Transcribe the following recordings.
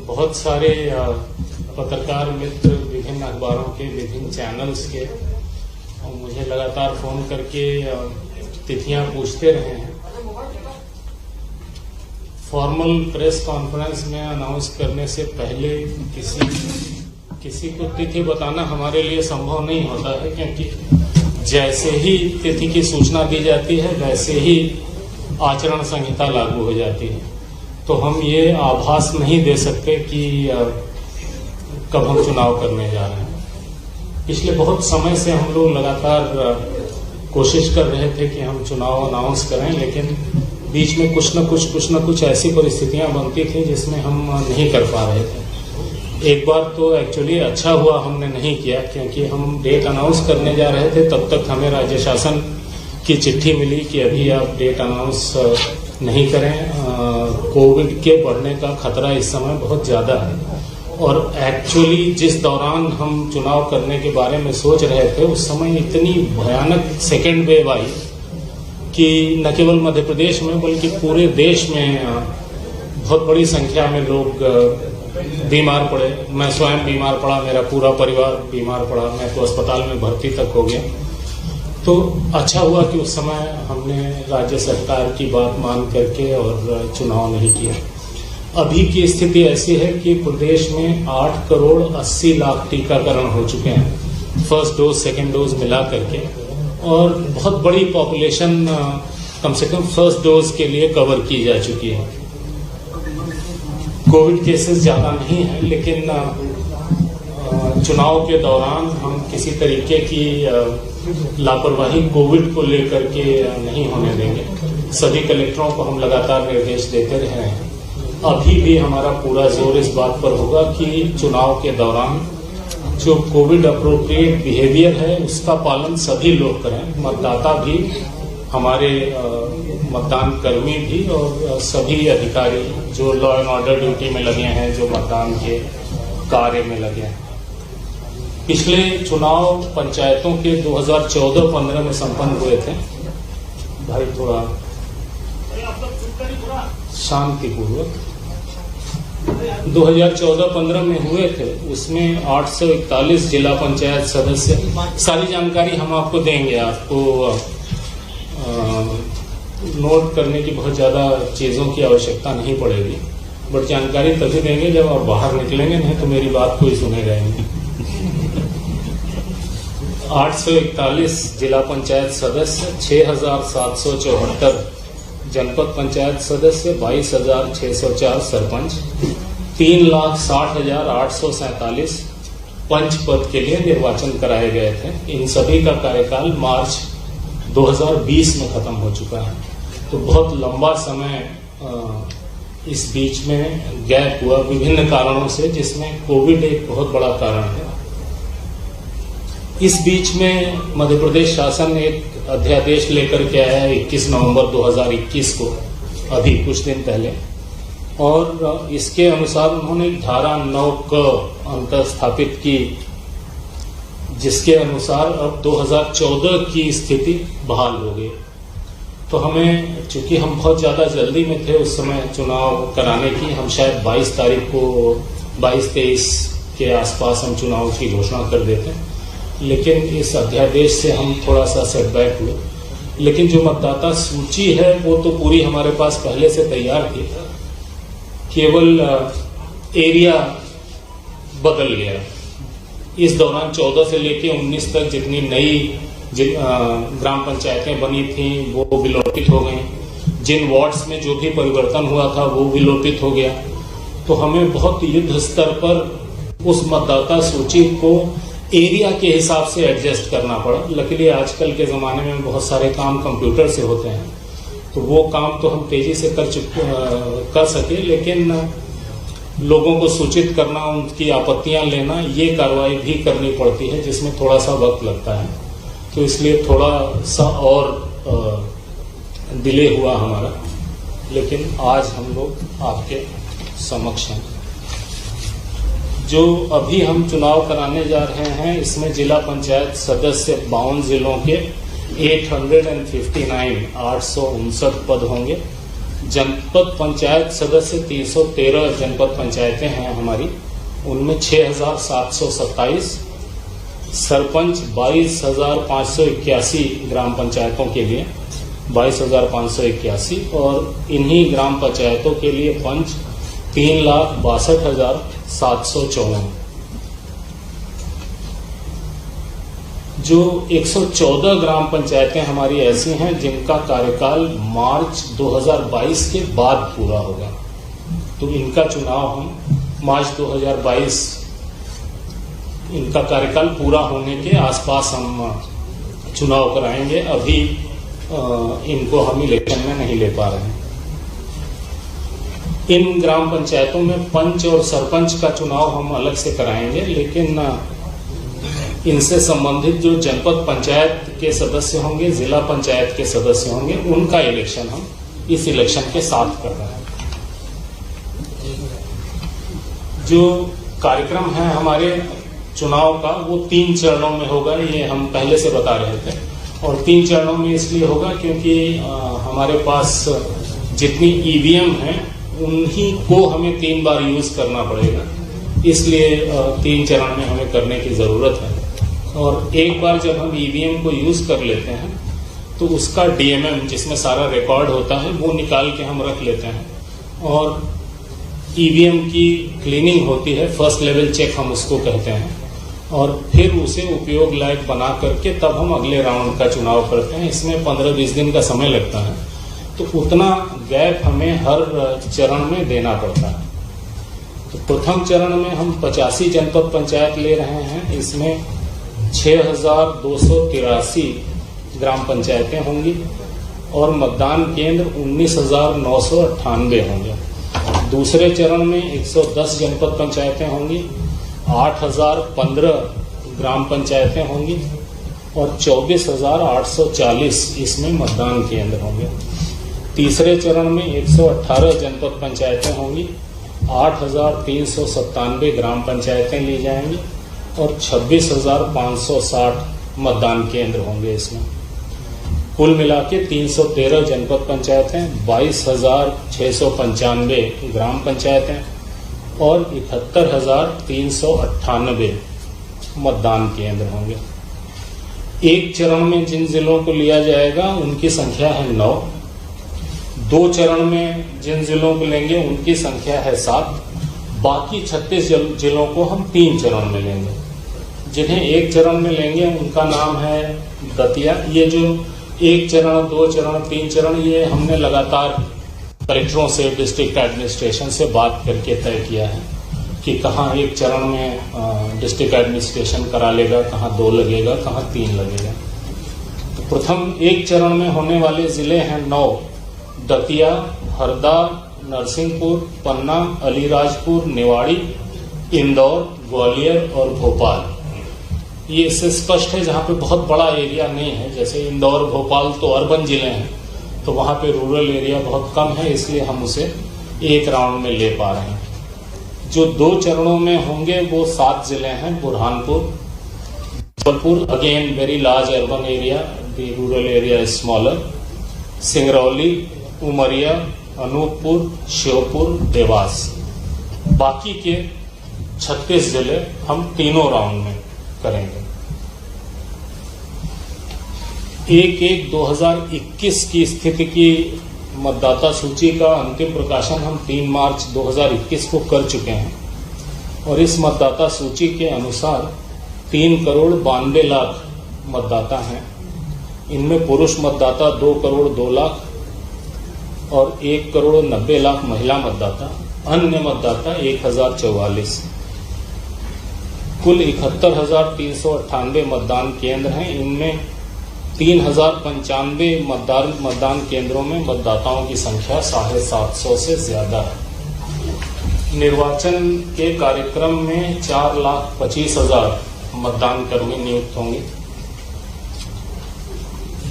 बहुत सारे पत्रकार मित्र विभिन्न अखबारों के, विभिन्न चैनल्स के और मुझे लगातार फोन करके तिथियां पूछते रहे हैं। फॉर्मल प्रेस कॉन्फ्रेंस में अनाउंस करने से पहले किसी को तिथि बताना हमारे लिए संभव नहीं होता है, क्योंकि जैसे ही तिथि की सूचना दी जाती है वैसे ही आचरण संहिता लागू हो जाती है। तो हम ये आभास नहीं दे सकते कि कब हम चुनाव करने जा रहे हैं। पिछले बहुत समय से हम लोग लगातार कोशिश कर रहे थे कि हम चुनाव अनाउंस करें, लेकिन बीच में कुछ न कुछ ऐसी परिस्थितियां बनती थी जिसमें हम नहीं कर पा रहे थे। एक बार तो एक्चुअली अच्छा हुआ हमने नहीं किया, क्योंकि हम डेट अनाउंस करने जा रहे थे तब तक हमें राज्य शासन की चिट्ठी मिली कि अभी आप डेट अनाउंस नहीं करें, कोविड के बढ़ने का खतरा इस समय बहुत ज्यादा है। और एक्चुअली जिस दौरान हम चुनाव करने के बारे में सोच रहे थे उस समय इतनी भयानक सेकेंड वेव आई कि न केवल मध्य प्रदेश में बल्कि पूरे देश में बहुत बड़ी संख्या में लोग बीमार पड़े। मैं स्वयं बीमार पड़ा, मेरा पूरा परिवार बीमार पड़ा, मैं तो अस्पताल में भर्ती तक हो गया। तो अच्छा हुआ कि उस समय हमने राज्य सरकार की बात मान करके और चुनाव नहीं किया। अभी की स्थिति ऐसी है कि प्रदेश में 8 करोड़ 80 लाख टीकाकरण हो चुके हैं, फर्स्ट डोज सेकेंड डोज मिला करके, और बहुत बड़ी पॉपुलेशन कम से कम फर्स्ट डोज के लिए कवर की जा चुकी है। कोविड केसेस ज्यादा नहीं है, लेकिन चुनाव के दौरान हम किसी तरीके की लापरवाही कोविड को लेकर के नहीं होने देंगे। सभी कलेक्टरों को हम लगातार निर्देश देते रहे हैं। अभी भी हमारा पूरा जोर इस बात पर होगा कि चुनाव के दौरान जो कोविड अप्रोप्रिएट बिहेवियर है उसका पालन सभी लोग करें, मतदाता भी, हमारे मतदान कर्मी भी और सभी अधिकारी जो लॉ एंड ऑर्डर ड्यूटी में लगे हैं, जो मतदान के कार्य में लगे हैं। पिछले चुनाव पंचायतों के 2014-15 में संपन्न हुए थे। भाई थोड़ा शांतिपूर्वक 2014-15 में हुए थे। उसमें 841 जिला पंचायत सदस्य, सारी जानकारी हम आपको देंगे। आपको नोट करने की बहुत ज्यादा चीजों की आवश्यकता नहीं पड़ेगी, बट जानकारी तभी देंगे जब आप बाहर निकलेंगे, नहीं तो मेरी बात कोई सुनेगा नहीं। 841 जिला पंचायत सदस्य, 6774 जनपद पंचायत सदस्य, 22,604 सरपंच, 3,60,847 पंच पद के लिए निर्वाचन कराए गए थे। इन सभी का कार्यकाल मार्च 2020 में खत्म हो चुका है। तो बहुत लंबा समय इस बीच में गैप हुआ विभिन्न कारणों से, जिसमें कोविड एक बहुत बड़ा कारण है। इस बीच में मध्य प्रदेश शासन एक अध्यादेश लेकर के आया 21 नवंबर 2021 को, अभी कुछ दिन पहले, और इसके अनुसार उन्होंने धारा 9 क अंतर स्थापित की, जिसके अनुसार अब 2014 की स्थिति बहाल हो गई। तो हमें, चूंकि हम बहुत ज्यादा जल्दी में थे उस समय चुनाव कराने की, हम शायद 22 तारीख को 22-23 के आसपास हम चुनाव की घोषणा कर देते, लेकिन इस अध्यादेश से हम थोड़ा सा सेटबैक हुए। लेकिन जो मतदाता सूची है वो तो पूरी हमारे पास पहले से तैयार थी, केवल एरिया बदल गया। इस दौरान 14 से लेकर 19 तक जितनी नई ग्राम पंचायतें बनी थी वो विलोपित हो गई। जिन वार्ड्स में जो भी परिवर्तन हुआ था वो विलोपित हो गया। तो हमें बहुत युद्ध स्तर पर उस मतदाता सूची को एरिया के हिसाब से एडजस्ट करना पड़ा। लकीली आजकल के जमाने में बहुत सारे काम कंप्यूटर से होते हैं, तो वो काम तो हम तेजी से कर सके, लेकिन लोगों को सूचित करना, उनकी आपत्तियां लेना, ये कार्रवाई भी करनी पड़ती है, जिसमें थोड़ा सा वक्त लगता है। तो इसलिए थोड़ा सा और डिले हुआ हमारा, लेकिन आज हम लोग आपके समक्ष हैं। जो अभी हम चुनाव कराने जा रहे हैं इसमें जिला पंचायत सदस्य 52 जिलों के 859 पद होंगे। जनपद पंचायत सदस्य 313 जनपद पंचायतें हैं हमारी, उनमें 6,727, सरपंच 22,581 ग्राम पंचायतों के लिए 22,581, और इन्हीं ग्राम पंचायतों के लिए पंच 3,62,754। जो 114 ग्राम पंचायतें हमारी ऐसी हैं जिनका कार्यकाल मार्च 2022 के बाद पूरा होगा, तो इनका चुनाव हम मार्च 2022 इनका कार्यकाल पूरा होने के आसपास हम चुनाव कराएंगे। अभी इनको हम इलेक्शन में नहीं ले पा रहे हैं। इन ग्राम पंचायतों में पंच और सरपंच का चुनाव हम अलग से कराएंगे, लेकिन इनसे संबंधित जो जनपद पंचायत के सदस्य होंगे, जिला पंचायत के सदस्य होंगे, उनका इलेक्शन हम इस इलेक्शन के साथ कर रहे हैं। जो कार्यक्रम है हमारे चुनाव का वो 3 चरणों में होगा, ये हम पहले से बता रहे थे। और 3 चरणों में इसलिए होगा क्योंकि हमारे पास जितनी ईवीएम हैं उन्हीं को हमें 3 बार यूज करना पड़ेगा, इसलिए 3 चरण में हमें करने की जरूरत है। और एक बार जब हम ईवीएम को यूज कर लेते हैं तो उसका डीएमएम जिसमें सारा रिकॉर्ड होता है वो निकाल के हम रख लेते हैं, और ईवीएम की क्लीनिंग होती है, फर्स्ट लेवल चेक हम उसको कहते हैं, और फिर उसे उपयोग लायक बना करके तब हम अगले राउंड का चुनाव करते हैं। इसमें 15-20 दिन का समय लगता है, तो उतना गैप हमें हर चरण में देना पड़ता है। तो प्रथम चरण में हम 85 जनपद पंचायत ले रहे हैं, इसमें 6,283 ग्राम पंचायतें होंगी और मतदान केंद्र 19,998 होंगे। दूसरे चरण में 110 जनपद पंचायतें होंगी, 8,015 ग्राम पंचायतें होंगी और 24,840 इसमें मतदान केंद्र होंगे। तीसरे चरण में 118 जनपद पंचायतें होंगी, 8,397 ग्राम पंचायतें ली जाएंगी और 26,560 मतदान केंद्र होंगे। इसमें कुल मिला के 313 जनपद पंचायतें, 22,695 ग्राम पंचायतें और 71,398 मतदान केंद्र होंगे। एक चरण में जिन जिलों को लिया जाएगा उनकी संख्या है 9, 2 चरण में जिन जिलों को लेंगे उनकी संख्या है 7, बाकी 36 जिलों को हम 3 चरण में लेंगे। जिन्हें एक चरण में लेंगे उनका नाम है दतिया। ये जो 1 चरण, 2 चरण, 3 चरण, ये हमने लगातार कलेक्टरों से, डिस्ट्रिक्ट एडमिनिस्ट्रेशन से बात करके तय किया है कि कहाँ एक चरण में डिस्ट्रिक्ट एडमिनिस्ट्रेशन करा लेगा, कहाँ 2 लगेगा, कहाँ 3 लगेगा। तो प्रथम 1 चरण में होने वाले जिले हैं 9, दतिया, हरदा, नरसिंहपुर, पन्ना, अलीराजपुर, निवाड़ी, इंदौर, ग्वालियर और भोपाल। ये इससे स्पष्ट है जहाँ पे बहुत बड़ा एरिया नहीं है, जैसे इंदौर, भोपाल तो अर्बन जिले हैं, तो वहाँ पे रूरल एरिया बहुत कम है, इसलिए हम उसे एक राउंड में ले पा रहे हैं। जो 2 चरणों में होंगे वो 7 जिले हैं, Burhanpur, Jabalpur, again very large urban area, the rural area is smaller, Singrauli, Umaria, Anuppur, Sheopur, Dewas. बाकी के 36 जिले हम तीनों राउंड में करेंगे। 1/1/2021 की स्थिति की मतदाता सूची का अंतिम प्रकाशन हम 3 मार्च 2021 को कर चुके हैं और इस मतदाता सूची के अनुसार 3,92,00,000 मतदाता हैं। इनमें पुरुष मतदाता 2,02,00,000 और 1,90,00,000 महिला मतदाता, अन्य मतदाता 1,044। कुल 71,398 मतदान केंद्र हैं। इनमें 3,095 मतदान केंद्रों में मतदाताओं की संख्या 750 से ज्यादा है। निर्वाचन के कार्यक्रम में 4,25,000 मतदान कर्मी नियुक्त होंगे।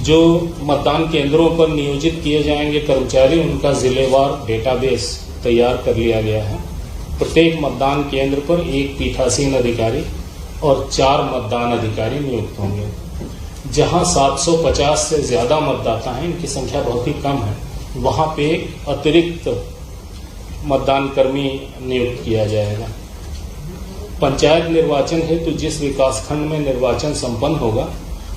जो मतदान केंद्रों पर नियोजित किए जाएंगे कर्मचारी, उनका जिलेवार डेटाबेस तैयार कर लिया गया है। प्रत्येक मतदान केंद्र पर 1 पीठासीन अधिकारी और 4 मतदान अधिकारी नियुक्त होंगे। जहां 750 से ज्यादा मतदाता हैं, इनकी संख्या बहुत ही कम है, वहां पे एक अतिरिक्त मतदान कर्मी नियुक्त किया जाएगा। पंचायत निर्वाचन हेतु जिस विकासखंड में निर्वाचन संपन्न होगा,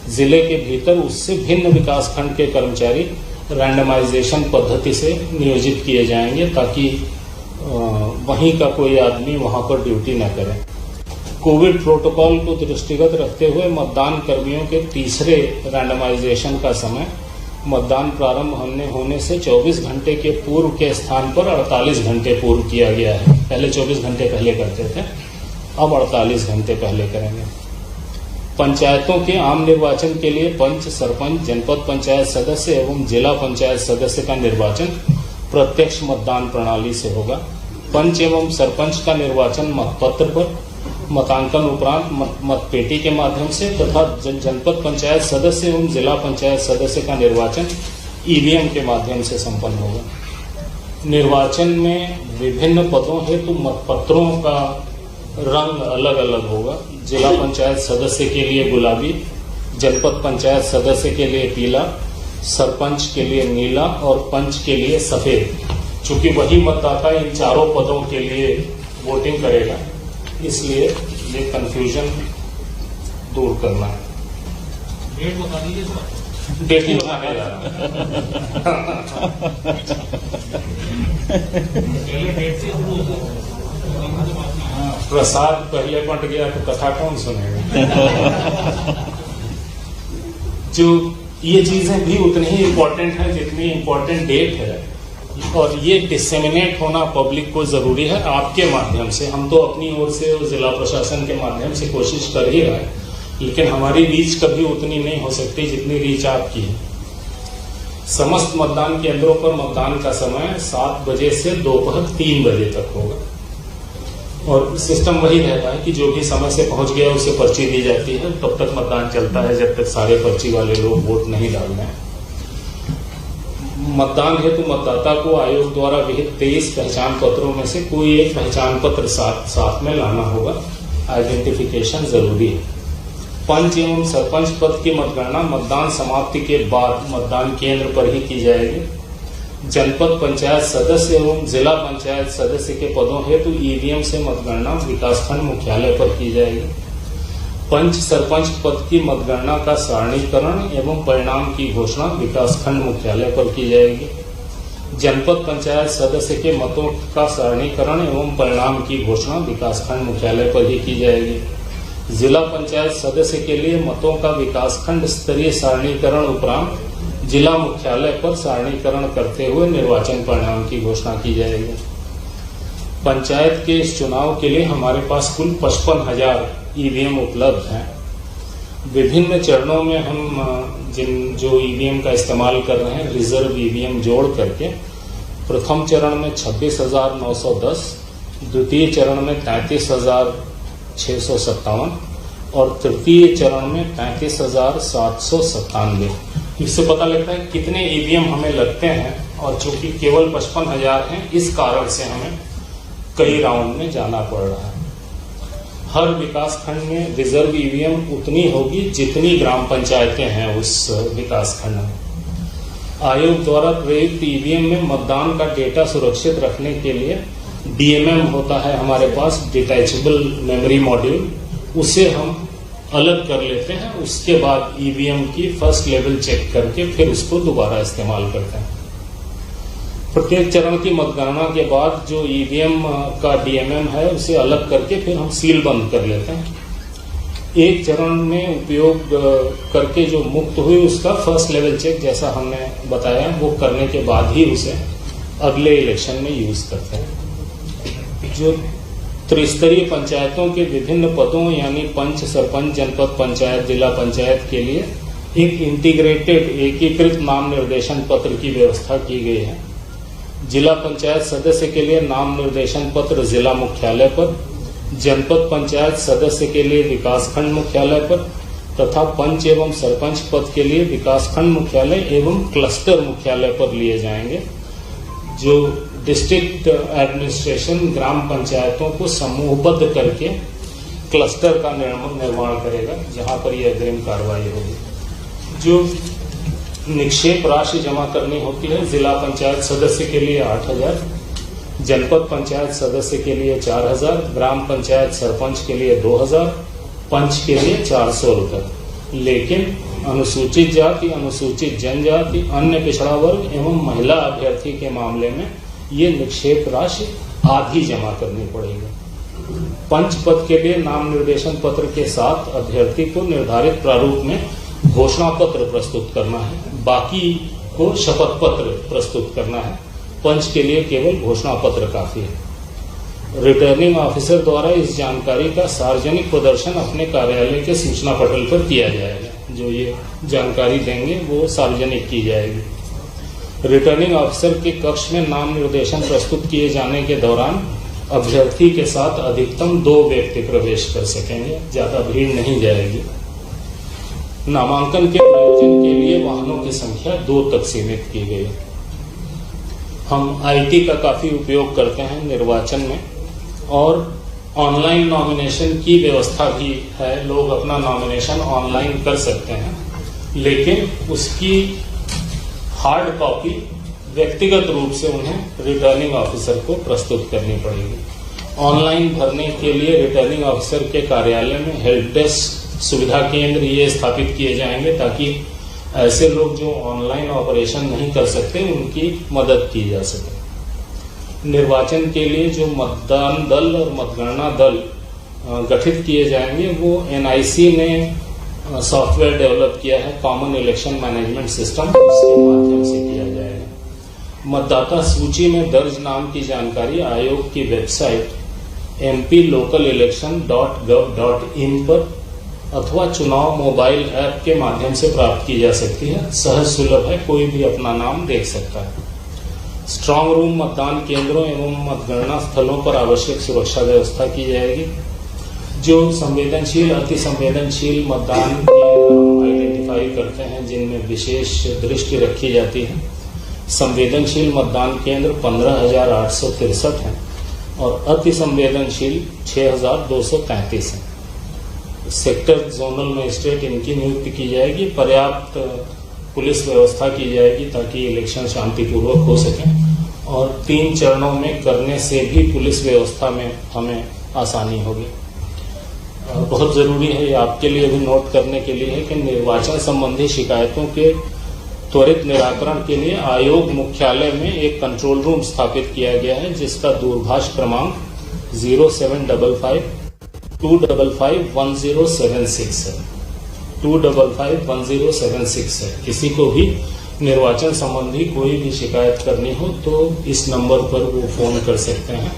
जिले के भीतर उससे भिन्न विकासखंड के कर्मचारी रैंडमाइजेशन पद्धति से नियोजित किए जाएंगे, ताकि वहीं का कोई आदमी वहां पर ड्यूटी न करे। कोविड प्रोटोकॉल को दृष्टिगत रखते हुए मतदान कर्मियों के तीसरे रैंडमाइजेशन का समय मतदान प्रारंभ होने से 24 घंटे के पूर्व के स्थान पर 48 घंटे पूर्व किया गया है। पहले 24 घंटे पहले करते थे, अब 48 घंटे पहले करेंगे। पंचायतों के आम निर्वाचन के लिए पंच, सरपंच, जनपद पंचायत सदस्य एवं जिला पंचायत सदस्य का निर्वाचन प्रत्यक्ष मतदान प्रणाली से होगा। पंच एवं सरपंच का निर्वाचन मतपत्र पर मतांकन उपरांत मतपेटी के माध्यम से तथा जनपद पंचायत सदस्य एवं जिला पंचायत सदस्य का निर्वाचन ईवीएम के माध्यम से संपन्न होगा। निर्वाचन में विभिन्न पदों हेतु मतपत्रों का रंग अलग अलग होगा। जिला पंचायत सदस्य के लिए गुलाबी, जनपद पंचायत सदस्य के लिए पीला, सरपंच के लिए नीला और पंच के लिए सफेद। चूंकि वही मतदाता इन चारों पदों के लिए वोटिंग करेगा, इसलिए ये कंफ्यूजन दूर करना है। डेट बता दीजिए सर। डेट ही बताने जा रहा प्रसाद पहले बंट गया तो कथा कौन सुनेगा। जो ये चीजें भी उतनी ही इम्पोर्टेंट है जितनी इम्पोर्टेंट डेट है, और ये डिसेमिनेट होना पब्लिक को जरूरी है आपके माध्यम से। हम तो अपनी ओर से और जिला प्रशासन के माध्यम से कोशिश कर ही रहे हैं, लेकिन हमारी रीच कभी उतनी नहीं हो सकती जितनी रीच आपकी है। समस्त मतदान केंद्रों पर मतदान का समय 7 बजे से दोपहर 3 बजे तक होगा, और सिस्टम वही रहता है कि जो भी समय से पहुंच गया उसे पर्ची दी जाती है। तब तक मतदान चलता है जब तक सारे पर्ची वाले लोग वोट नहीं डालते हैं। मतदान हेतु मतदाता को आयोग द्वारा विहित 23 पहचान पत्रों में से कोई एक पहचान पत्र साथ में लाना होगा। आइडेंटिफिकेशन जरूरी है। पंच एवं सरपंच पद की मतगणना मतदान समाप्ति के बाद मतदान केंद्र पर ही की जाएगी। जनपद पंचायत सदस्य एवं जिला पंचायत सदस्य के पदों हेतु ईवीएम से मतगणना विकासखंड मुख्यालय पर की जाएगी। पंच सरपंच पद की मतगणना का सारणीकरण एवं परिणाम की घोषणा विकासखंड मुख्यालय पर की जाएगी। जनपद पंचायत सदस्य के मतों का सारणीकरण एवं परिणाम की घोषणा विकासखंड मुख्यालय पर ही की जाएगी। जिला पंचायत सदस्य के लिए मतों का विकासखंड स्तरीय सारणीकरण उपरांत जिला मुख्यालय पर सारणीकरण करते हुए निर्वाचन परिणाम की घोषणा की जाएगी। पंचायत के इस चुनाव के लिए हमारे पास कुल 55,000 ईवीएम उपलब्ध हैं। विभिन्न चरणों में हम जो ईवीएम का इस्तेमाल कर रहे हैं, रिजर्व ईवीएम जोड़ करके प्रथम चरण में 26,910, द्वितीय चरण में 33,657 और तृतीय चरण में 35,797। इससे पता लगता है कितने ईवीएम हमें लगते हैं, और चूंकि केवल 55,000 हैं, इस कारण से हमें कई राउंड में जाना पड़ रहा है। हर विकासखंड में रिजर्व ईवीएम उतनी होगी जितनी ग्राम पंचायतें हैं उस विकासखंड में। आयोग द्वारा प्रयुक्त ईवीएम में मतदान का डेटा सुरक्षित रखने के लिए डीएमएम होता है हमारे पास, डिटैचेबल मेमोरी मॉड्यूल, उसे हम अलग कर लेते हैं। उसके बाद ईवीएम की फर्स्ट लेवल चेक करके फिर उसको दोबारा इस्तेमाल करते हैं। प्रत्येक चरण की मतगणना के बाद जो ईवीएम का डीएमएम है उसे अलग करके फिर हम सील बंद कर लेते हैं। एक चरण में उपयोग करके जो मुक्त हुई उसका फर्स्ट लेवल चेक, जैसा हमने बताया, वो करने के बाद ही उसे अगले इलेक्शन में यूज करते हैं। जो त्रिस्तरीय पंचायतों के विभिन्न पदों यानी पंच, सरपंच, जनपद पंचायत, जिला पंचायत के लिए एक इंटीग्रेटेड एकीकृत नाम निर्देशन पत्र की व्यवस्था की गई है। जिला पंचायत सदस्य के लिए नाम निर्देशन पत्र जिला मुख्यालय पर, जनपद पंचायत सदस्य के लिए विकासखंड मुख्यालय पर तथा पंच एवं सरपंच पद के लिए विकासखंड मुख्यालय एवं क्लस्टर मुख्यालय पर लिए जाएंगे। जो डिस्ट्रिक्ट एडमिनिस्ट्रेशन ग्राम पंचायतों को समूहबद्ध करके क्लस्टर का निर्माण करेगा, जहां पर यह अग्रिम कार्रवाई होगी। जो निक्षेप राशि जमा करनी होती है। जिला पंचायत सदस्य के लिए 8,000, जनपद पंचायत सदस्य के लिए 4,000, ग्राम पंचायत सरपंच के लिए 2,000, पंच के लिए 400 रुपये। लेकिन अनुसूचित जाति, अनुसूचित जनजाति, अन्य पिछड़ा वर्ग एवं महिला अभ्यर्थी के मामले में ये निक्षेप राशि आधी जमा करनी पड़ेगी। पंच पद के लिए नाम निर्देशन पत्र के साथ अभ्यर्थी को निर्धारित प्रारूप में घोषणा पत्र प्रस्तुत करना है, बाकी को शपथ पत्र प्रस्तुत करना है। पंच के लिए केवल घोषणा पत्र काफी है। रिटर्निंग ऑफिसर द्वारा इस जानकारी का सार्वजनिक प्रदर्शन अपने कार्यालय के सूचना पटल पर किया जाएगा। जो ये जानकारी देंगे वो सार्वजनिक की जाएगी। रिटर्निंग ऑफिसर के कक्ष में नाम निर्देशन प्रस्तुत किए जाने के दौरान अभ्यर्थी के साथ अधिकतम 2 व्यक्ति प्रवेश कर सकेंगे, ज्यादा भीड़ नहीं जाएगी। नामांकन के प्रयोजन के लिए वाहनों की संख्या 2 तक सीमित की गई। हम आईटी का काफी उपयोग करते हैं निर्वाचन में, और ऑनलाइन नॉमिनेशन की व्यवस्था भी है। लोग अपना नॉमिनेशन ऑनलाइन कर सकते हैं, लेकिन उसकी हार्ड कॉपी व्यक्तिगत रूप से उन्हें रिटर्निंग ऑफिसर को प्रस्तुत करनी पड़ेगी। ऑनलाइन भरने के लिए रिटर्निंग ऑफिसर के कार्यालय में हेल्प डेस्क सुविधा केंद्र ये स्थापित किए जाएंगे, ताकि ऐसे लोग जो ऑनलाइन ऑपरेशन नहीं कर सकते उनकी मदद की जा सके। निर्वाचन के लिए जो मतदान दल और मतगणना दल गठित किए जाएंगे वो एनआईसी ने सॉफ्टवेयर डेवलप किया है, कॉमन इलेक्शन मैनेजमेंट सिस्टम, उसके माध्यम से किया जाएगा। मतदाता सूची में दर्ज नाम की जानकारी आयोग की वेबसाइट mplocalelection.gov.in पर अथवा चुनाव मोबाइल ऐप के माध्यम से प्राप्त की जा सकती है। सहज सुलभ है, कोई भी अपना नाम देख सकता है। स्ट्रांग रूम मतदान केंद्रों एवं मतगणना स्थलों पर आवश्यक सुरक्षा व्यवस्था की जाएगी। जो संवेदनशील, अति संवेदनशील मतदान केंद्र आइडेंटिफाई करते हैं, जिनमें विशेष दृष्टि रखी जाती है। संवेदनशील मतदान केंद्र 15,863 हैं और अति संवेदनशील 6,233 हैं। सेक्टर जोनल मजिस्ट्रेट इनकी नियुक्ति की जाएगी। पर्याप्त पुलिस व्यवस्था की जाएगी ताकि इलेक्शन शांतिपूर्वक हो सके, और 3 चरणों में करने से भी पुलिस व्यवस्था में हमें आसानी होगी। बहुत जरूरी है, ये आपके लिए भी नोट करने के लिए है कि निर्वाचन संबंधी शिकायतों के त्वरित निराकरण के लिए आयोग मुख्यालय में एक कंट्रोल रूम स्थापित किया गया है, जिसका दूरभाष क्रमांक 0755-255-1076 है। 255-1076 है। किसी को भी निर्वाचन संबंधी कोई भी शिकायत करनी हो तो इस नंबर पर वो फोन कर सकते हैं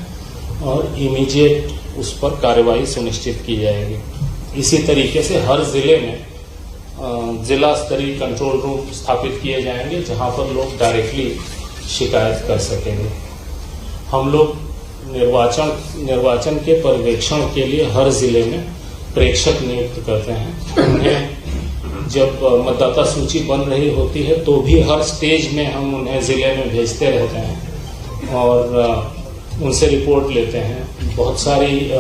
और इमीडिएट उस पर कार्रवाई सुनिश्चित की जाएगी। इसी तरीके से हर जिले में जिला स्तरीय कंट्रोल रूम स्थापित किए जाएंगे, जहां पर लोग डायरेक्टली शिकायत कर सकेंगे। हम लोग निर्वाचन के पर्यवेक्षण के लिए हर जिले में प्रेक्षक नियुक्त करते हैं। उन्हें जब मतदाता सूची बन रही होती है तो भी हर स्टेज में हम उन्हें जिले में भेजते रहते हैं और उनसे रिपोर्ट लेते हैं। बहुत सारी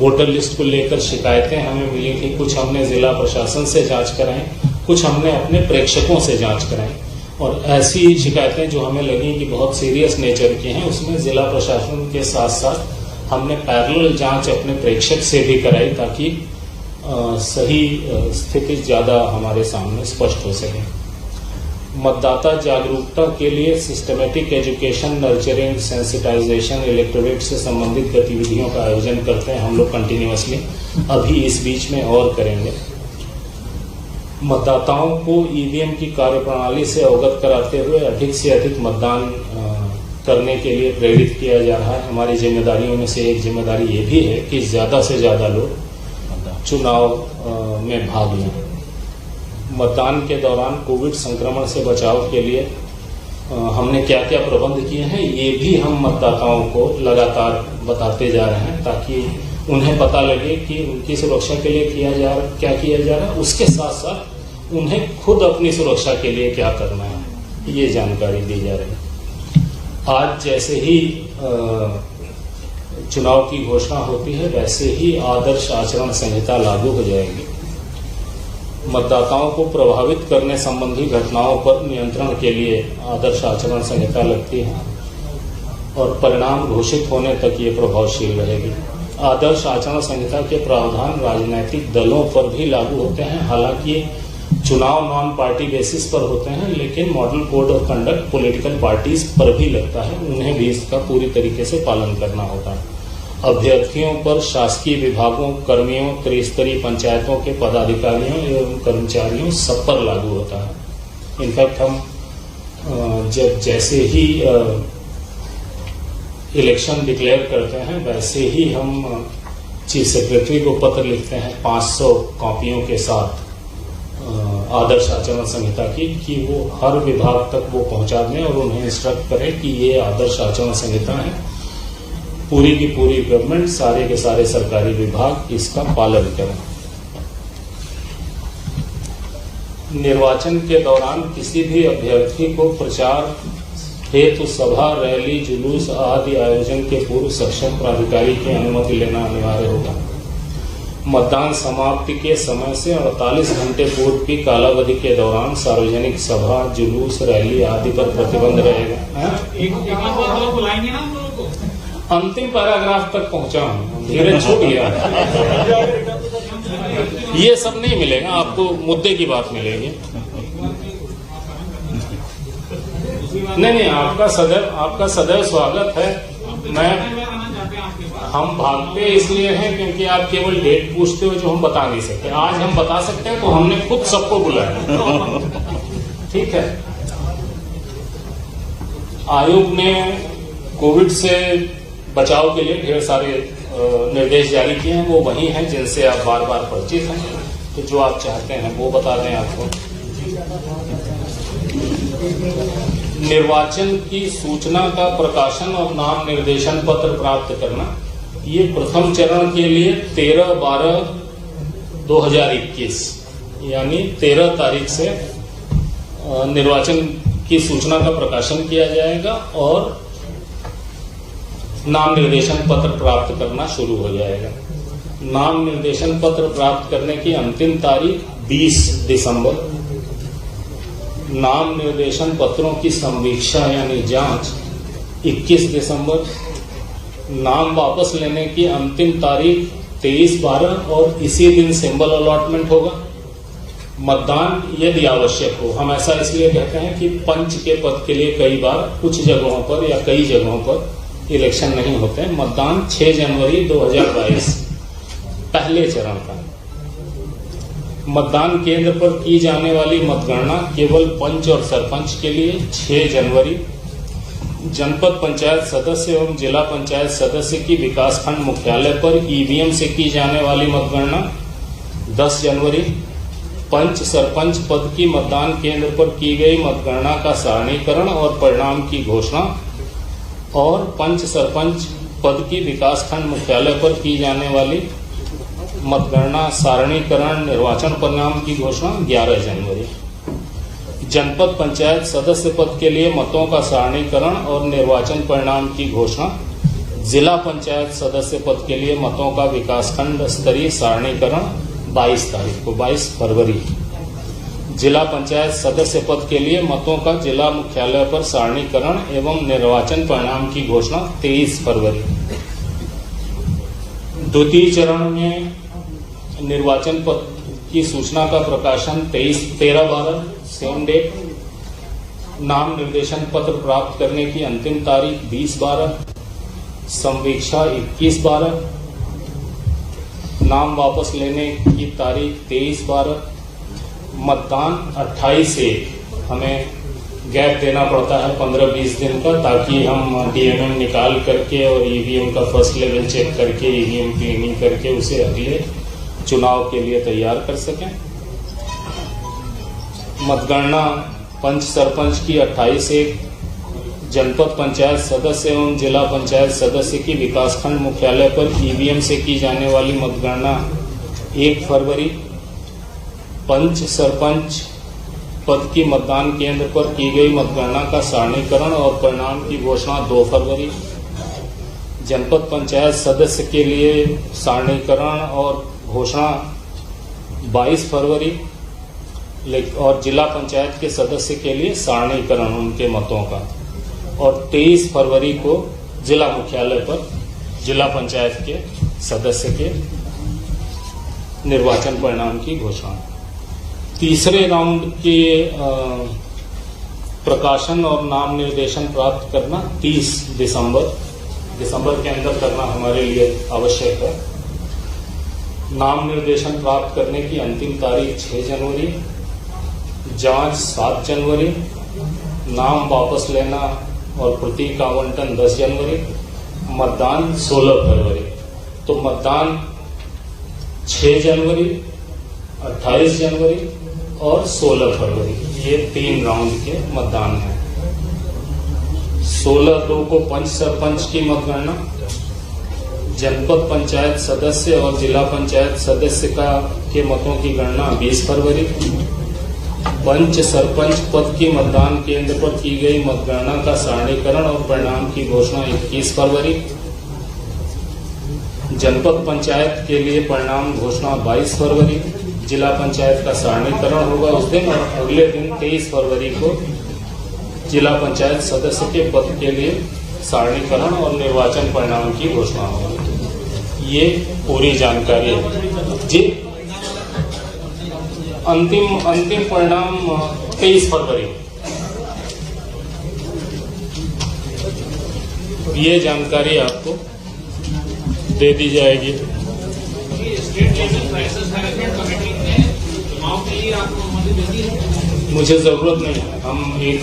वोटर लिस्ट को लेकर शिकायतें हमें मिली थी। कुछ हमने जिला प्रशासन से जांच कराई, कुछ हमने अपने प्रेक्षकों से जांच कराई, और ऐसी शिकायतें जो हमें लगी कि बहुत सीरियस नेचर की हैं, उसमें जिला प्रशासन के साथ साथ हमने पैरेलल जांच अपने प्रेक्षक से भी कराई, ताकि सही स्थिति ज्यादा हमारे सामने स्पष्ट हो सके। मतदाता जागरूकता के लिए systematic education, nurturing, sensitization, electorate से संबंधित गतिविधियों का आयोजन करते हैं हम लोग कंटिन्यूअसली। अभी इस बीच में और करेंगे। मतदाताओं को ईवीएम की कार्यप्रणाली से अवगत कराते हुए अधिक से अधिक मतदान करने के लिए प्रेरित किया जा रहा है। हमारी जिम्मेदारियों में से एक जिम्मेदारी ये भी है कि ज्यादा से ज्यादा लोग चुनाव में भाग लें। मतदान के दौरान कोविड संक्रमण से बचाव के लिए हमने क्या क्या प्रबंध किए हैं, ये भी हम मतदाताओं को लगातार बताते जा रहे हैं, ताकि उन्हें पता लगे कि उनकी सुरक्षा के लिए क्या किया जा रहा है। उसके साथ साथ उन्हें खुद अपनी सुरक्षा के लिए क्या करना है, ये जानकारी दी जा रही है। आज जैसे ही चुनाव की घोषणा होती है, वैसे ही आदर्श आचरण संहिता लागू हो जाएगी। मतदाताओं को प्रभावित करने संबंधी घटनाओं पर नियंत्रण के लिए आदर्श आचरण संहिता लगती है और परिणाम घोषित होने तक ये प्रभावशील रहेगी। आदर्श आचरण संहिता के प्रावधान राजनीतिक दलों पर भी लागू होते हैं, हालांकि चुनाव नॉन पार्टी बेसिस पर होते हैं, लेकिन model code of conduct political parties पर भी लगता है, उन्हें भी इसका पूरी तरीके से पालन करना होता है। अभ्यर्थियों पर शासकीय विभागों, कर्मियों, त्रिस्तरीय पंचायतों के पदाधिकारियों एवं कर्मचारियों सब पर लागू होता है। इनफैक्ट हम जब जैसे ही इलेक्शन डिक्लेयर करते हैं वैसे ही हम चीफ सेक्रेटरी को पत्र लिखते हैं 500 कॉपियों के साथ आदर्श आचरण संहिता की, कि वो हर विभाग तक वो पहुंचा दें और उन्हें इंस्ट्रक्ट करें कि ये आदर्श आचरण संहिता है। पूरी की पूरी गवर्नमेंट, सारे के सारे सरकारी विभाग इसका पालन करें। निर्वाचन के दौरान किसी भी अभ्यर्थी को प्रचार हेतु सभा, रैली, जुलूस आदि आयोजन के पूर्व सक्षम प्राधिकारी की अनुमति लेना अनिवार्य होगा। मतदान समाप्ति के समय से 48 घंटे पूर्व की कालावधि के दौरान सार्वजनिक सभा, जुलूस, रैली आदि पर प्रतिबंध रहेगा। बुलाएंगे ना हम लोगों को। अंतिम पैराग्राफ तक पहुंचा हूं, धीरे छूट गया। ये सब नहीं मिलेगा आपको, मुद्दे की बात मिलेगी। नहीं, आपका सदैव स्वागत है। हम भागते इसलिए हैं क्योंकि आप केवल डेट पूछते हो जो हम बता नहीं सकते। आज हम बता सकते हैं तो हमने खुद सबको बुलाया। ठीक है। आयोग ने कोविड से बचाव के लिए ढेर सारे निर्देश जारी किए हैं, वो वही हैं जिनसे आप बार बार परिचित हैं। तो जो आप चाहते हैं वो बता दें आपको। निर्वाचन की सूचना का प्रकाशन और नाम निर्देशन पत्र प्राप्त करना, ये प्रथम चरण के लिए 13/12/2021 यानी 13 तारीख से निर्वाचन की सूचना का प्रकाशन किया जाएगा और नाम निर्देशन पत्र प्राप्त करना शुरू हो जाएगा। नाम निर्देशन पत्र प्राप्त करने की अंतिम तारीख 20 दिसंबर। नाम निर्देशन पत्रों की संवीक्षा यानी जांच 21 दिसंबर। नाम वापस लेने की अंतिम तारीख 23/12 और इसी दिन सिंबल अलॉटमेंट होगा। मतदान यदि आवश्यक हो, हम ऐसा इसलिए कहते हैं कि पंच के पद के लिए कई बार कुछ जगहों पर या कई जगहों पर इलेक्शन नहीं होते। मतदान 6 जनवरी 2022 पहले चरण का। मतदान केंद्र पर की जाने वाली मतगणना केवल पंच और सरपंच के लिए 6 जनवरी। जनपद पंचायत सदस्य एवं जिला पंचायत सदस्य की विकासखंड मुख्यालय पर ईवीएम से की जाने वाली मतगणना 10 जनवरी। पंच सरपंच पद की मतदान केंद्र पर की गई मतगणना का सारणीकरण और परिणाम की घोषणा और पंच सरपंच पद की विकासखंड मुख्यालय पर की जाने वाली मतगणना सारणीकरण निर्वाचन परिणाम की घोषणा 11 जनवरी। जनपद पंचायत सदस्य पद के लिए मतों का सारणीकरण और निर्वाचन परिणाम की घोषणा, जिला पंचायत सदस्य पद के लिए मतों का विकासखंड स्तरीय सारणीकरण 22 तारीख को, 22 फरवरी। जिला पंचायत सदस्य पद के लिए मतों का जिला मुख्यालय पर सारणीकरण एवं निर्वाचन परिणाम की घोषणा 23 फरवरी। द्वितीय चरण में निर्वाचन पद की सूचना का प्रकाशन 13/12 सेम डेट। नाम निर्देशन पत्र प्राप्त करने की अंतिम तारीख 20/12। संवीक्षा 21/12। नाम वापस लेने की तारीख 23/12। मतदान 28/1। हमें गैप देना पड़ता है 15-20 दिन का, ताकि हम डीएमएम निकाल करके और ईवीएम का फर्स्ट लेवल चेक करके ईवीएम क्लीनिंग करके उसे अगले चुनाव के लिए तैयार कर सकें। मतगणना पंच सरपंच की 28/1। जनपद पंचायत सदस्य एवं जिला पंचायत सदस्य की विकासखंड मुख्यालय पर ईवीएम से की जाने वाली मतगणना 1 फरवरी। पंच सरपंच पद की मतदान केंद्र पर की गई मतगणना का सारणीकरण और परिणाम की घोषणा 2 फरवरी। जनपद पंचायत सदस्य के लिए सारणीकरण और घोषणा 22 फरवरी। और जिला पंचायत के सदस्य के लिए सारणीकरण उनके मतों का, और 23 फरवरी को जिला मुख्यालय पर जिला पंचायत के सदस्य के निर्वाचन परिणाम की घोषणा। तीसरे राउंड के प्रकाशन और नाम निर्देशन प्राप्त करना 30 दिसंबर के अंदर करना हमारे लिए आवश्यक है। नाम निर्देशन प्राप्त करने की अंतिम तारीख 6 जनवरी, जांच 7 जनवरी, नाम वापस लेना और प्रतीक आवंटन 10 जनवरी, मतदान 16 फरवरी। तो मतदान 6 जनवरी, 28 जनवरी और 16 फरवरी, ये 3 राउंड के मतदान हैं। 16/2 को पंच सरपंच की मतगणना, जनपद पंचायत सदस्य और जिला पंचायत सदस्य के मतों की गणना 20 फरवरी, पंच सरपंच पद की मतदान केंद्र पर की गई मतगणना का सारणीकरण और परिणाम की घोषणा 21 फरवरी, जनपद पंचायत के लिए परिणाम घोषणा 22 फरवरी, जिला पंचायत का सारणीकरण होगा उस दिन, और अगले दिन 23 फरवरी को जिला पंचायत सदस्य के पद के लिए सारणीकरण और निर्वाचन परिणाम की घोषणा होगी। ये पूरी जानकारी है जी। अंतिम परिणाम 23 फरवरी। ये जानकारी आपको दे दी जाएगी। State level crisis management committee ने चुनाव के लिए आपको अनुमति दे दी है? मुझे जरूरत नहीं है। हम एक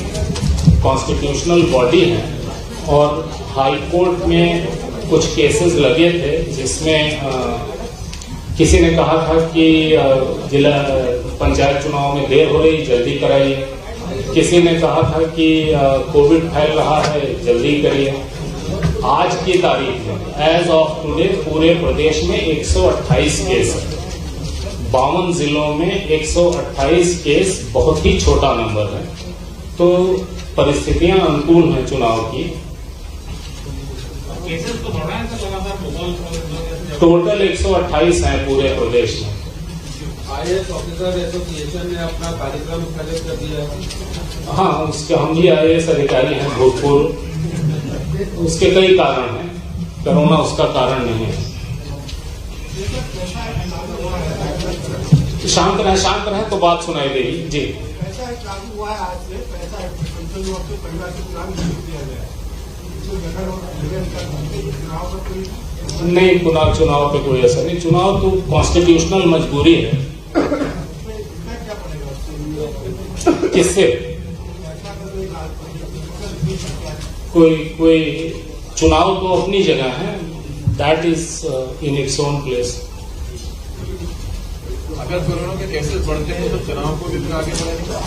कॉन्स्टिट्यूशनल बॉडी हैं और हाई कोर्ट में कुछ केसेस लगे थे जिसमें किसी ने कहा था कि जिला पंचायत चुनाव में देर हो रही, जल्दी कराइए। किसी ने कहा था कि कोविड फैल रहा है, जल्दी करिए। आज की तारीख में एज ऑफ टुडे पूरे प्रदेश में 128 केस है। 52 जिलों में 128 केस बहुत ही छोटा नंबर है। तो परिस्थितियां अनुकूल हैं चुनाव की। केसेस तो बढ़ा है तो लगातार टोटल 128 हैं पूरे प्रदेश में। IAS ऑफिसर एसोसिएशन ने अपना कार्यक्रम स्थगित कर दिया। हाँ, उसके हम भी IAS अधिकारी हैं भूतपूर्व। उसके कई कारण हैं, कोरोना उसका कारण नहीं है। शांत रहे तो बात सुनाई देगी जी। नहीं, चुनाव पे कोई असर नहीं। चुनाव तो कॉन्स्टिट्यूशनल मजबूरी है। किससे कोई चुनाव तो अपनी जगह है, that is in its own place. अगर कोरोना के केसेस बढ़ते हैं तो चुनाव को भी आगे बढ़ेगा।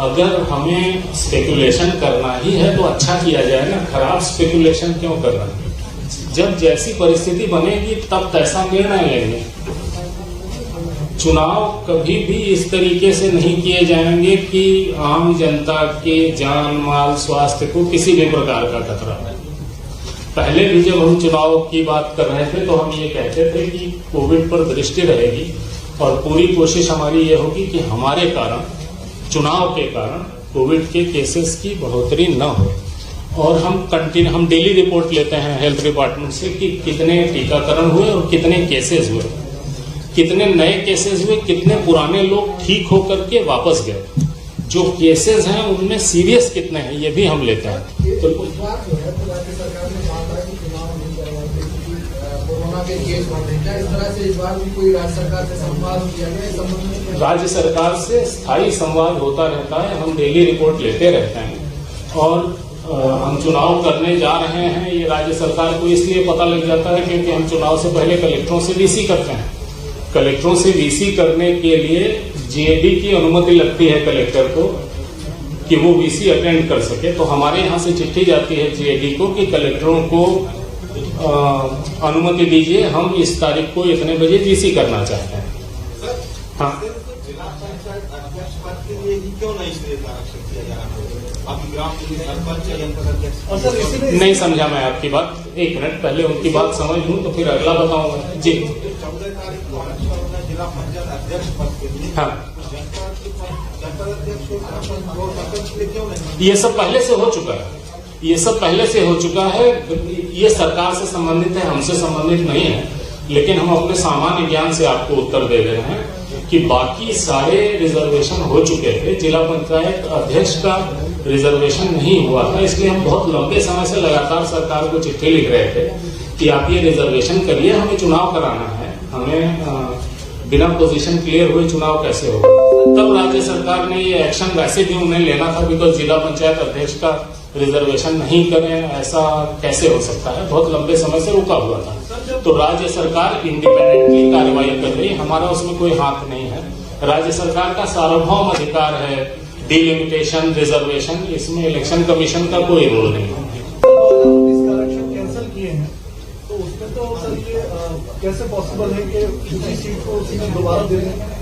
अगर हमें स्पेकुलेशन करना ही है तो अच्छा किया जाए ना, खराब स्पेकुलेशन क्यों कर रहे हैं? जब जैसी परिस्थिति बनेगी तब तैसा निर्णय लेंगे। चुनाव कभी भी इस तरीके से नहीं किए जाएंगे कि आम जनता के जान माल स्वास्थ्य को किसी भी प्रकार का खतरा है। पहले भी जब हम चुनाव की बात कर रहे थे तो हम ये कहते थे कि कोविड पर दृष्टि रहेगी और पूरी कोशिश हमारी ये होगी कि हमारे कारण, चुनाव के कारण कोविड के केसेस की बढ़ोतरी न हो। और हम डेली रिपोर्ट लेते हैं हेल्थ डिपार्टमेंट से कि कितने टीकाकरण हुए और कितने केसेस हुए, कितने नए केसेस हुए, कितने पुराने लोग ठीक होकर के वापस गए, जो केसेस हैं उनमें सीरियस कितने हैं, ये भी हम लेते हैं। तो राज्य सरकार से स्थायी संवाद होता रहता है, हम डेली रिपोर्ट लेते रहते हैं। और हम चुनाव करने जा रहे हैं ये राज्य सरकार को इसलिए पता लग जाता है क्योंकि हम चुनाव से पहले कलेक्टरों से वीसी करते हैं। कलेक्टरों से वीसी करने के लिए जीएडी की अनुमति लगती है कलेक्टर को कि वो वीसी अटेंड कर सके। तो हमारे यहाँ से चिट्ठी जाती है जीएडी को कि कलेक्टरों को अनुमति दीजिए, हम इस तारीख को इतने बजे वीसी करना चाहते हैं। हाँ, नहीं समझा मैं आपकी बात। 1 मिनट, पहले उनकी बात समझ लूं तो फिर अगला बताऊंगा जी। हाँ, अध्यक्ष वो संसद के लिए क्यों नहीं? ये सब पहले से हो चुका है, ये सब पहले से हो चुका है। ये सरकार से संबंधित है, हमसे संबंधित नहीं है। लेकिन हम अपने सामान्य ज्ञान से आपको उत्तर दे रहे हैं कि बाकी सारे रिजर्वेशन हो चुके थे, जिला पंचायत अध्यक्ष का रिजर्वेशन नहीं हुआ था। इसलिए हम बहुत लंबे समय से लगातार सरकार को चिट्ठी लिख रहे थे कि आप ये रिजर्वेशन करिए, हमें चुनाव कराना है, हमें बिना पोजीशन क्लियर हुए चुनाव कैसे होगा। तब राज्य सरकार ने ये एक्शन वैसे भी उन्हें लेना था, बिकॉज जिला पंचायत अध्यक्ष का रिजर्वेशन नहीं करें ऐसा कैसे हो सकता है, बहुत लंबे समय से रुका हुआ था। तो राज्य सरकार इंडिपेंडेंटली कार्रवाई कर रही है, हमारा उसमें कोई हाथ नहीं है। राज्य सरकार का सार्वभौम अधिकार है डिलिमिटेशन, रिजर्वेशन, इसमें इलेक्शन कमीशन का कोई रोल नहीं है। कैंसिल किए हैं तो उसमें तो सर ये कैसे पॉसिबल है कि किसी सीट को उसी में दोबारा दे दें?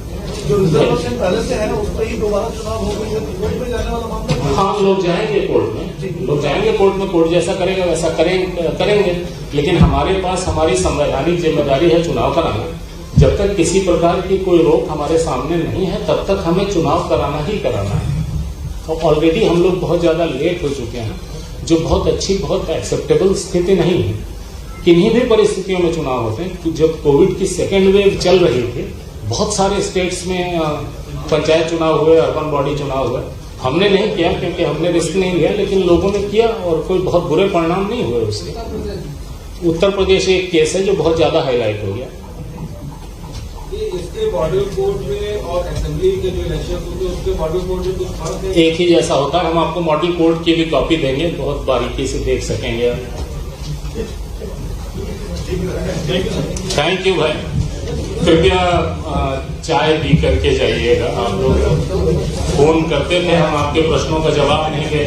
जो रिजर्वेशन पहले से है उस पर ही दोबारा चुनाव हो गई है, तो कोर्ट में जाने वाला मामला। हाँ, लोग जाएंगे कोर्ट में, लोग जाएंगे कोर्ट में, कोर्ट जैसा करेगा वैसा करेंगे। लेकिन हमारे पास हमारी संवैधानिक जिम्मेदारी है चुनाव कराना। जब तक किसी प्रकार की कोई रोक हमारे सामने नहीं है तब तक हमें चुनाव कराना ही कराना है। और ऑलरेडी हम लोग बहुत ज्यादा लेट हो चुके हैं, जो बहुत अच्छी, बहुत एक्सेप्टेबल स्थिति नहीं है। किन्हीं भी परिस्थितियों में चुनाव होते हैं। जब कोविड की सेकेंड वेव चल रही थी, बहुत सारे स्टेट्स में पंचायत चुनाव हुए, अर्बन बॉडी चुनाव हुए। हमने नहीं किया क्योंकि हमने रिस्क नहीं लिया, लेकिन लोगों ने किया और कोई बहुत बुरे परिणाम नहीं हुए उससे। उत्तर प्रदेश एक केस है जो बहुत ज्यादा हाईलाइट हो गया। इसके मॉडल कोर्ट में और असेंबली के जो इलेक्शन होते हैं उसके मॉडल कोर्ट में कुछ फर्क है? एक ही जैसा होता है। हम आपको मॉडल कोर्ट की भी कॉपी देंगे, बहुत बारीकी से देख सकेंगे आप। थैंक यू भाई, कृपया चाय पी करके जाइएगा। आप लोग फोन करते थे, हम आपके प्रश्नों का जवाब नहीं दे पाए।